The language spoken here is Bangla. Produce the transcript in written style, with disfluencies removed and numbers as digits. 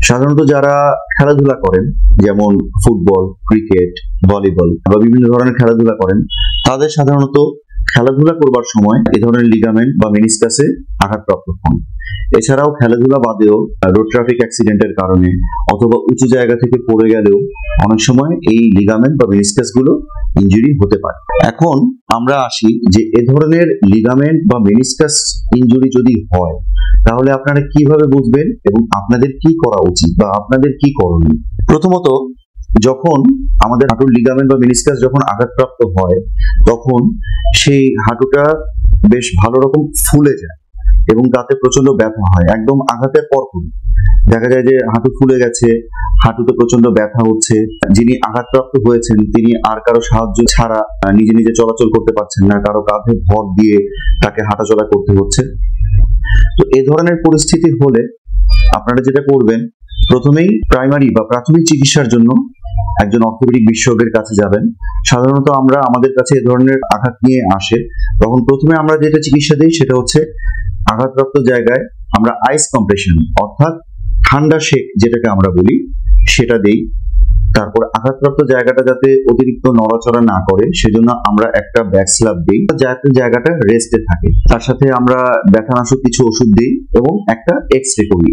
সাধারণত যারা খেলাধুলা করেন, যেমন ফুটবল, ক্রিকেট, ভলিবল বা বিভিন্ন ধরনের খেলাধুলা করেন, তাদের সাধারণত খেলাধুলা করবার সময় এ ধরনের লিগামেন্ট বা মেনিসকাসে আঘাতপ্রাপ্ত হন। এছাড়াও খেলাধুলা বাদেও রোড ট্রাফিক অ্যাক্সিডেন্টের কারণে অথবা উঁচু জায়গা থেকে পড়ে গেলেও অনেক সময় এই লিগামেন্ট বা মেনিসকাস গুলো ইনজুরি হতে পারে। এখন আমরা আসি যে এ ধরনের লিগামেন্ট বা মেনিসকাস ইনজুরি যদি হয় তাহলে আপনারা কিভাবে বুঝবেন এবং আপনাদের কি করা উচিত বা আপনাদের কি করণীয়। প্রথমত, যখন আমাদের হাঁটুর লিগামেন্ট বা মেনিসকাস যখন আঘাতপ্রাপ্ত হয় তখন সেই হাঁটুটা বেশ ভালো রকম ফুলে যায় এবং তাতে প্রচন্ড ব্যথা হয়। একদম আঘাতের পরপরই দেখা যায় যে হাঁটু ফুলে গেছে, হাঁটুতে প্রচন্ড ব্যথা হচ্ছে, যিনি আঘাতপ্রাপ্ত হয়েছেন তিনি আর কারো সাহায্য ছাড়া নিজে নিজে চলাচল করতে পারছেন না, কারো কাঁধে ভর দিয়ে তাকে হাঁটাচলা করতে হচ্ছে। তো এই ধরনের পরিস্থিতি হলে আপনারা যেটা করবেন, প্রথমেই প্রাইমারি বা প্রাথমিক চিকিৎসার জন্য একজন অর্থোপেডিক বিশেষজ্ঞের কাছে যাবেন। সাধারণত আমরা আমাদের কাছে এই ধরনের আঘাত নিয়ে আসে, তখন প্রথমে আমরা যেটা চিকিৎসা দিই সেটা হচ্ছে আঘাতপ্রাপ্ত জায়গায় আমরা আইস কম্প্রেশন অর্থাৎ ঠান্ডা সেক যেটাকে আমরা বলি সেটা দেই। তারপর আঘাতপ্রাপ্ত জায়গাটা যাতে অতিরিক্ত নড়াচড়া না করে সেজন্য আমরা একটা ব্যাক স্ল্যাব দিই যাতে জায়গাটা রেস্টে থাকে। তার সাথে আমরা ব্যথানাশক কিছু ওষুধ দিই এবং একটা এক্স রে করি।